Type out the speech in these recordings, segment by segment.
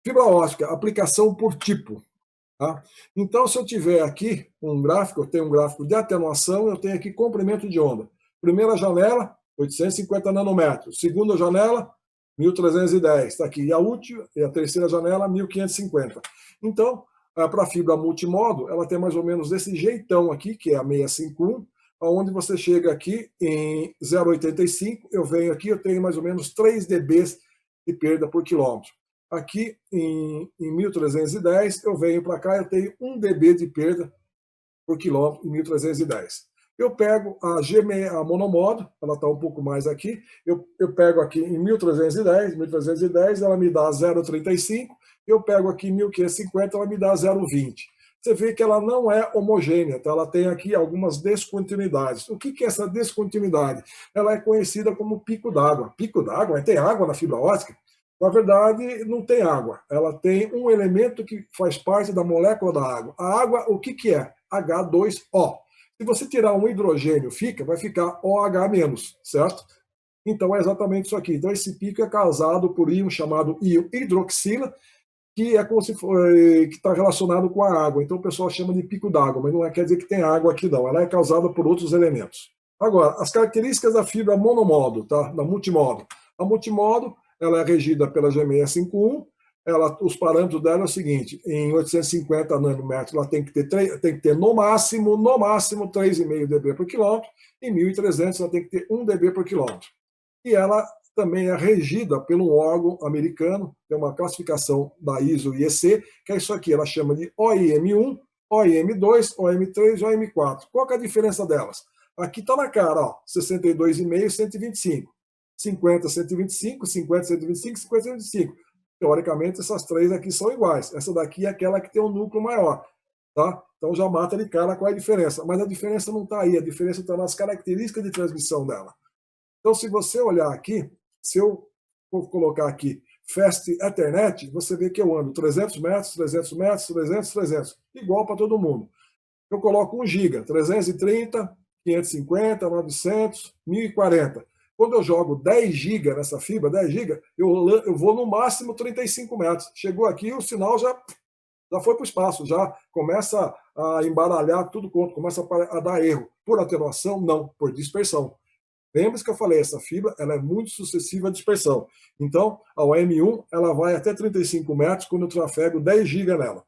Fibra ótica, aplicação por tipo. Tá? Então, se eu tiver aqui um gráfico, eu tenho um gráfico de atenuação, eu tenho aqui comprimento de onda. Primeira janela, 850 nanômetros. Segunda janela, 1310. Está aqui. E a última, e a terceira janela, 1550. Então, para a fibra multimodo, ela tem mais ou menos desse jeitão aqui, que é a 651, onde você chega aqui em 0,85, eu venho aqui, eu tenho mais ou menos 3 dB de perda por quilômetro. Aqui em 1310, eu venho para cá, eu tenho 1 dB de perda por quilômetro em 1310. Eu pego a monomodo, ela está um pouco mais aqui, eu pego aqui em 1310, ela me dá 0,35, eu pego aqui em 1550, ela me dá 0,20. Você vê que ela não é homogênea, tá? Ela tem aqui algumas descontinuidades. O que é essa descontinuidade? Ela é conhecida como pico d'água. Pico d'água? Tem água na fibra ótica? Na verdade, não tem água. Ela tem um elemento que faz parte da molécula da água. A água, o que é? H2O. Se você tirar um hidrogênio, vai ficar OH-, certo? Então é exatamente isso aqui. Então esse pico é causado por íon chamado íon hidroxila, que é como se que está relacionado com a água. Então o pessoal chama de pico d'água, mas não quer dizer que tem água aqui não. Ela é causada por outros elementos. Agora, as características da fibra monomodo, tá? Da multimodo. A multimodo, ela é regida pela G651. Os parâmetros dela é o seguinte: em 850 nanômetros, ela tem que ter no máximo 3,5 dB por quilômetro. Em 1300, ela tem que ter 1 dB por quilômetro. E ela também é regida por um órgão americano, tem uma classificação da ISO e EC, que é isso aqui, ela chama de OIM1, OIM2, OIM3 e OIM4. Qual que é a diferença delas? Aqui está na cara, ó, 62,5 e 125. 50, 125, 50, 125, 50, 125. Teoricamente, essas três aqui são iguais. Essa daqui é aquela que tem um núcleo maior. Tá? Então já mata de cara qual é a diferença. Mas a diferença não está aí, a diferença está nas características de transmissão dela. Então, se você olhar aqui, se eu for colocar aqui Fast Ethernet, você vê que eu ando 300 metros, 300 metros, 300, 300, igual para todo mundo. Eu coloco 1 giga, 330, 550, 900, 1040. Quando eu jogo 10 GB nessa fibra, 10 GB, eu vou no máximo 35 metros. Chegou aqui, o sinal já foi para o espaço, já começa a embaralhar tudo quanto, começa a dar erro. Por atenuação? Não, por dispersão. Lembre-se que eu falei, essa fibra ela é muito sucessiva à dispersão. Então, a OM1 ela vai até 35 metros quando eu trafego 10 GB nela.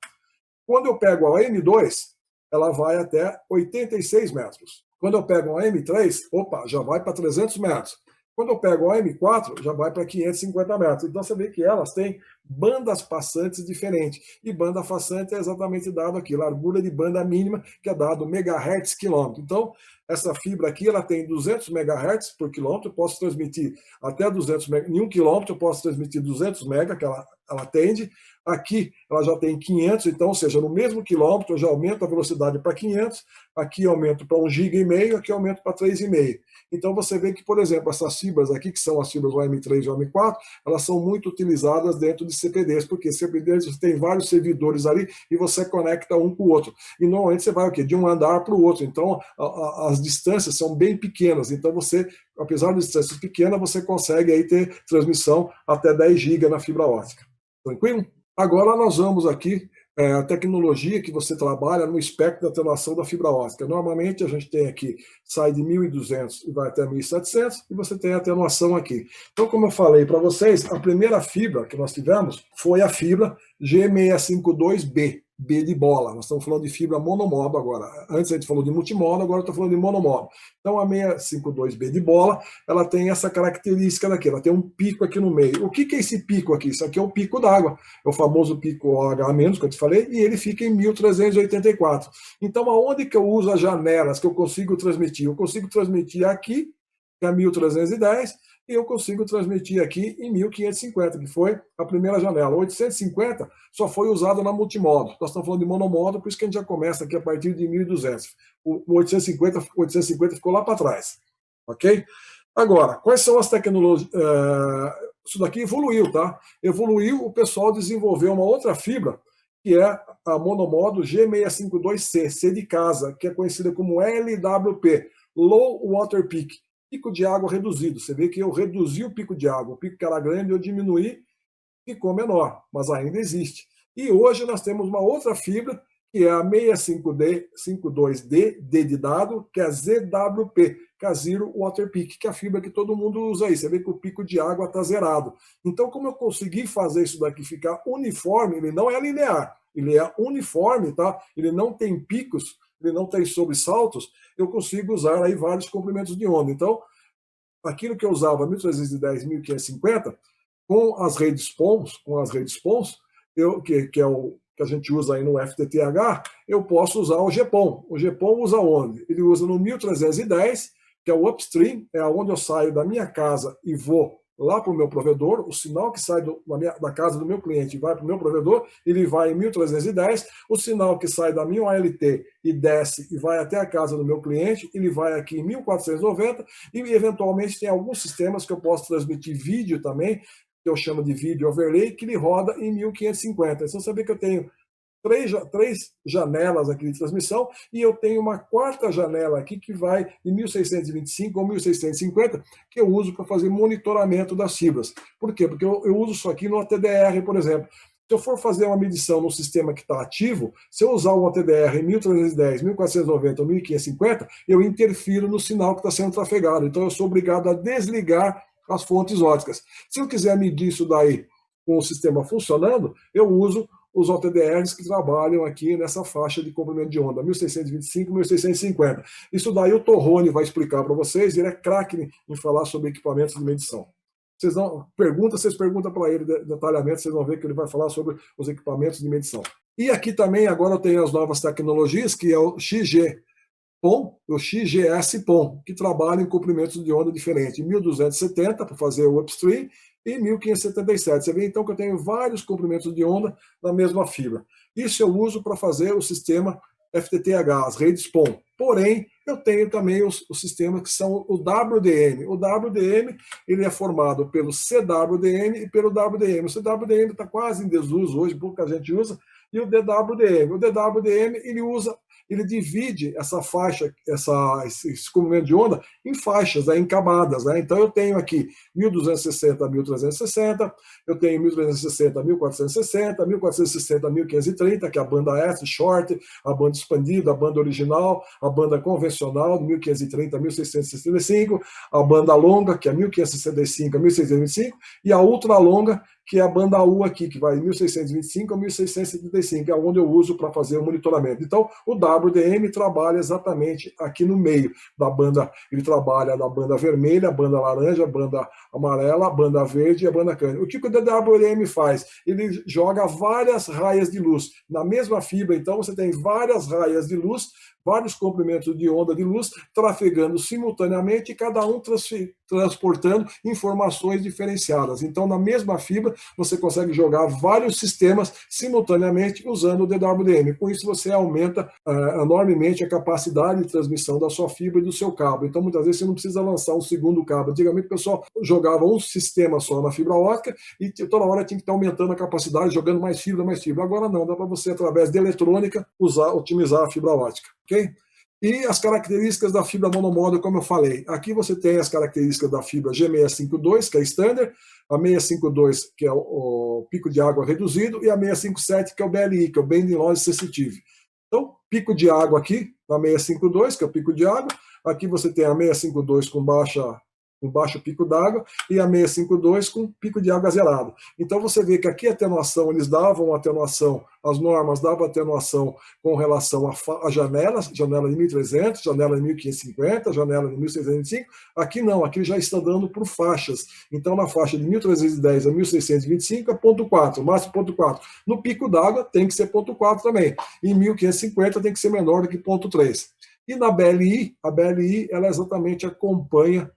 Quando eu pego a OM2, ela vai até 86 metros. Quando eu pego a OM3, opa, já vai para 300 metros. Quando eu pego a OM4, já vai para 550 metros. Então você vê que elas têm bandas passantes diferentes. E banda passante é exatamente dado aqui, largura de banda mínima, que é dado megahertz quilômetro. Então, essa fibra aqui, ela tem 200 megahertz por quilômetro, eu posso transmitir até 200 megahertz. Em 1 quilômetro eu posso transmitir 200 mega, que ela atende. Aqui ela já tem 500, então, ou seja, no mesmo quilômetro eu já aumento a velocidade para 500, aqui eu aumento para 1,5 GB, aqui eu aumento para 3,5. Então você vê que, por exemplo, essas fibras aqui, que são as fibras OM3 e OM4, elas são muito utilizadas dentro de CPDs, porque CPDs você tem vários servidores ali e você conecta um com o outro. E normalmente você vai o quê? De um andar para o outro. Então as distâncias são bem pequenas. Então você, apesar de distâncias pequenas, você consegue aí ter transmissão até 10 GB na fibra ótica. Tranquilo? Agora nós vamos aqui a tecnologia que você trabalha no espectro de atenuação da fibra ótica. Normalmente a gente tem aqui, sai de 1.200 e vai até 1.700, e você tem a atenuação aqui. Então, como eu falei para vocês, a primeira fibra que nós tivemos foi a fibra G652B, B de bola. Nós estamos falando de fibra monomodo agora. Antes a gente falou de multimodo, agora eu estou falando de monomodo. Então a 652B de bola, ela tem essa característica daqui, ela tem um pico aqui no meio. O que é esse pico aqui? Isso aqui é o pico d'água, é o famoso pico OH-, que eu te falei, e ele fica em 1384. Então aonde que eu uso as janelas que eu consigo transmitir? Eu consigo transmitir aqui, que é 1310, e eu consigo transmitir aqui em 1550, que foi a primeira janela. 850 só foi usado na multimodo. Nós estamos falando de monomodo, por isso que a gente já começa aqui a partir de 1200. O 850 ficou lá para trás. Ok? Agora, quais são as tecnologias? Isso daqui evoluiu, tá? Evoluiu, o pessoal desenvolveu uma outra fibra, que é a monomodo G652C, C de casa, que é conhecida como LWP, Low Water Peak. Pico de água reduzido. Você vê que eu reduzi o pico de água. O pico que era grande, eu diminuí, ficou menor, mas ainda existe. E hoje nós temos uma outra fibra, que é a 65D, D de dado, que é a ZWP, que é a Zero Water Peak, que é a fibra que todo mundo usa aí. Você vê que o pico de água está zerado. Então, como eu consegui fazer isso daqui ficar uniforme, ele não é linear, ele é uniforme, tá? Ele não tem picos, ele não tem sobressaltos, eu consigo usar aí vários comprimentos de onda. Então, aquilo que eu usava 1310, 1550, com as redes PONs, que é o que a gente usa aí no FTTH, eu posso usar o GPON. O GPON usa onde? Ele usa no 1310, que é o upstream, é onde eu saio da minha casa e vou lá para o meu provedor, o sinal que sai da casa do meu cliente e vai para o meu provedor, ele vai em 1310, o sinal que sai da minha OLT e desce e vai até a casa do meu cliente, ele vai aqui em 1490 e eventualmente tem alguns sistemas que eu posso transmitir vídeo também, que eu chamo de vídeo overlay, que ele roda em 1550. Então, você sabe que eu tenho três janelas aqui de transmissão e eu tenho uma quarta janela aqui que vai em 1625 ou 1650, que eu uso para fazer monitoramento das fibras. Por quê? Porque eu uso isso aqui no ATDR, por exemplo. Se eu for fazer uma medição no sistema que está ativo, se eu usar o ATDR em 1310, 1490 ou 1550, eu interfiro no sinal que está sendo trafegado. Então, eu sou obrigado a desligar as fontes óticas. Se eu quiser medir isso daí com o sistema funcionando, eu uso os OTDRs que trabalham aqui nessa faixa de comprimento de onda, 1625, 1650. Isso daí o Torrone vai explicar para vocês, ele é craque em falar sobre equipamentos de medição. Vocês perguntam para ele detalhamento, vocês vão ver que ele vai falar sobre os equipamentos de medição. E aqui também, agora eu tenho as novas tecnologias, que é o XG-PON, o XGS-PON, que trabalha em comprimentos de onda diferentes, 1270 para fazer o upstream e 1577. Você vê então que eu tenho vários comprimentos de onda na mesma fibra. Isso eu uso para fazer o sistema FTTH, as redes PON. Porém, eu tenho também os sistemas que são o WDM. O WDM ele é formado pelo CWDM e pelo WDM. O CWDM está quase em desuso hoje, pouca gente usa, e o DWDM. O DWDM ele divide essa faixa, esse comprimento de onda em faixas, em camadas. Né? Então eu tenho aqui 1260 a 1360, eu tenho 1360 a 1460, 1460 a 1530, que é a banda S, short, a banda expandida, a banda original, a banda convencional, 1530 a 1665, a banda longa, que é 1565 a 1625, e a ultra longa, que é a banda U aqui, que vai de 1625 a 1675, é onde eu uso para fazer o monitoramento. Então, o WDM trabalha exatamente aqui no meio da banda, ele trabalha na banda vermelha, a banda laranja, a banda amarela, a banda verde e a banda cândida. O que o DWDM faz? Ele joga várias raias de luz. Na mesma fibra, então, você tem várias raias de luz, vários comprimentos de onda de luz trafegando simultaneamente e cada um transportando informações diferenciadas. Então, na mesma fibra, você consegue jogar vários sistemas simultaneamente usando o DWDM. Com isso, você aumenta enormemente a capacidade de transmissão da sua fibra e do seu cabo. Então, muitas vezes, você não precisa lançar um segundo cabo. Antigamente, o pessoal jogava um sistema só na fibra ótica e toda hora tinha que estar aumentando a capacidade, jogando mais fibra, mais fibra. Agora não, dá para você, através de eletrônica, otimizar a fibra ótica. Okay? E as características da fibra monomódulo, como eu falei. Aqui você tem as características da fibra G652, que é standard, a 652, que é o pico de água reduzido, e a 657, que é o BLI, que é o Bending Loss Sensitive. Então, pico de água aqui, na 652, que é o pico de água. Aqui você tem a 652 com baixo pico d'água e a 652 com pico de água zerado. Então você vê que aqui a atenuação, eles davam atenuação, as normas davam atenuação com relação a janelas, janela de 1300, janela de 1550, janela de 1625. Aqui não, aqui já está dando por faixas. Então na faixa de 1310 a 1625 é 0,4, máximo 0,4. No pico d'água tem que ser 0,4 também. Em 1550 tem que ser menor do que 0,3. E na BLI, a BLI ela exatamente acompanha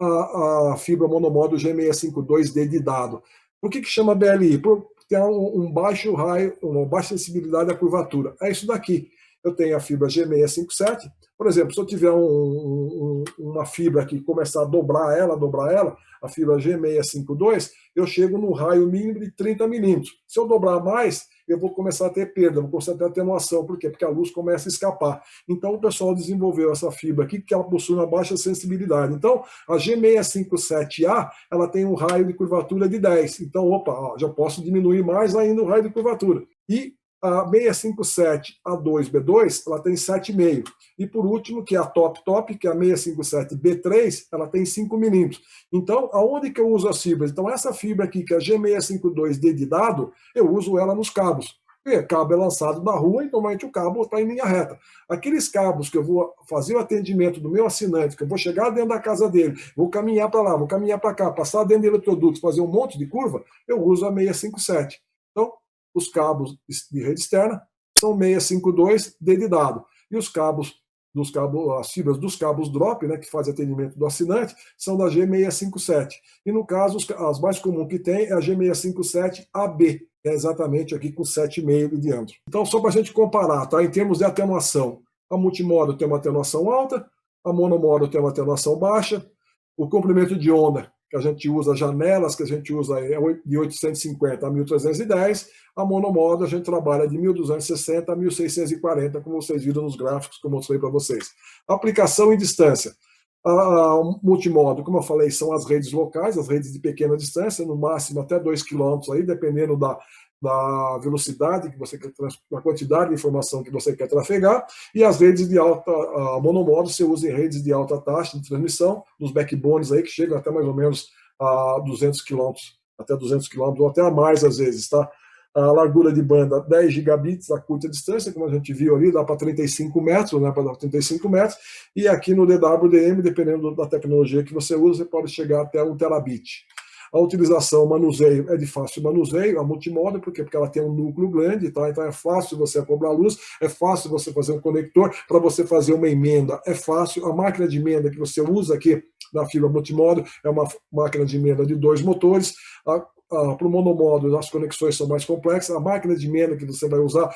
a fibra monomódulo G652D de dado. Por que chama BLI? Por ter um baixo raio, uma baixa sensibilidade à curvatura. É isso daqui. Eu tenho a fibra G657, Por exemplo, se eu tiver uma fibra que começar a dobrar ela, a fibra G652, eu chego no raio mínimo de 30 milímetros. Se eu dobrar mais, eu vou começar a ter perda, vou começar a ter atenuação. Por quê? Porque a luz começa a escapar. Então, o pessoal desenvolveu essa fibra aqui, que ela possui uma baixa sensibilidade. Então, a G657A, ela tem um raio de curvatura de 10. Então, opa, ó, já posso diminuir mais ainda o raio de curvatura. E a 657A2B2, ela tem 7,5. E por último, que é a top, que é a 657B3, ela tem 5 milímetros. Então, aonde que eu uso as fibras? Então, essa fibra aqui, que é a G652D de dado, eu uso ela nos cabos. Porque cabo é lançado da rua, então normalmente o cabo está em linha reta. Aqueles cabos que eu vou fazer o atendimento do meu assinante, que eu vou chegar dentro da casa dele, vou caminhar para lá, vou caminhar para cá, passar dentro de eletrodutos, fazer um monte de curva, eu uso a 657. Então, os cabos de rede externa são 652D de dado. E os cabos, as fibras dos cabos drop, né, que fazem atendimento do assinante, são da G657. E no caso, as mais comuns que tem é a G657AB, que é exatamente aqui com 7,5 de diâmetro. Então, só para a gente comparar, tá? Em termos de atenuação, a multimódulo tem uma atenuação alta, a monomódulo tem uma atenuação baixa, o comprimento de onda que a gente usa, janelas que a gente usa é de 850 a 1310, a monomódulo a gente trabalha de 1260 a 1640, como vocês viram nos gráficos que eu mostrei para vocês. Aplicação em distância. A multimódulo, como eu falei, são as redes locais, as redes de pequena distância, no máximo até 2 km, aí, dependendo da velocidade que você quer, da quantidade de informação que você quer trafegar, e as redes de alta, monomódulo, você usa em redes de alta taxa de transmissão, nos backbones aí, que chegam até mais ou menos a 200 km, até 200 km, ou até a mais às vezes, tá? A largura de banda 10 gigabits a curta distância, como a gente viu ali, dá para 35 metros, né, para 35 metros, e aqui no DWDM, dependendo da tecnologia que você usa, você pode chegar até 1 terabit. A utilização, manuseio, é de fácil manuseio, a multimódulo, porque ela tem um núcleo grande, tá? Então é fácil você cobrar luz, é fácil você fazer um conector, para você fazer uma emenda, é fácil. A máquina de emenda que você usa aqui na fibra multimódulo é uma máquina de emenda de 2 motores. Para o monomódulo, as conexões são mais complexas. A máquina de emenda que você vai usar,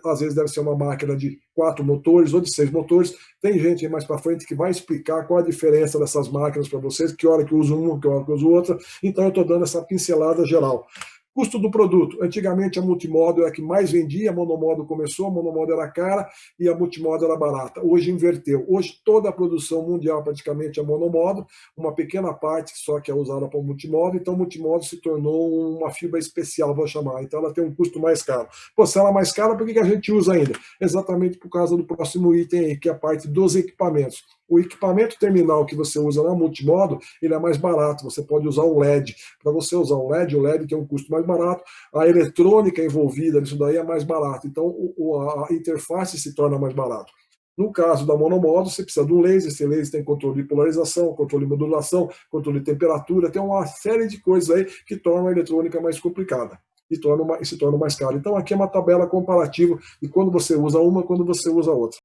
às vezes deve ser uma máquina de 4 motores ou de 6 motores. Tem gente aí mais para frente que vai explicar qual a diferença dessas máquinas para vocês, que hora que usa uma, que hora que usa outra. Então eu estou dando essa pincelada geral. Custo do produto. Antigamente a multimódulo era a que mais vendia, a monomódulo começou, a monomódulo era cara e a multimódulo era barata. Hoje inverteu. Hoje toda a produção mundial praticamente é monomódulo, uma pequena parte só que é usada para o multimódulo, então o multimódulo se tornou uma fibra especial, vou chamar. Então ela tem um custo mais caro. Pô, se ela é mais cara, por que a gente usa ainda? Exatamente por causa do próximo item aí, que é a parte dos equipamentos. O equipamento terminal que você usa na multimódulo, ele é mais barato, você pode usar um LED. Para você usar um LED, o LED tem um custo mais barato, a eletrônica envolvida nisso daí é mais barato, então a interface se torna mais barato. No caso da monomódulo, você precisa de um laser, esse laser tem controle de polarização, controle de modulação, controle de temperatura, tem uma série de coisas aí que tornam a eletrônica mais complicada e se torna mais caro. Então aqui é uma tabela comparativa de quando você usa uma e quando você usa outra.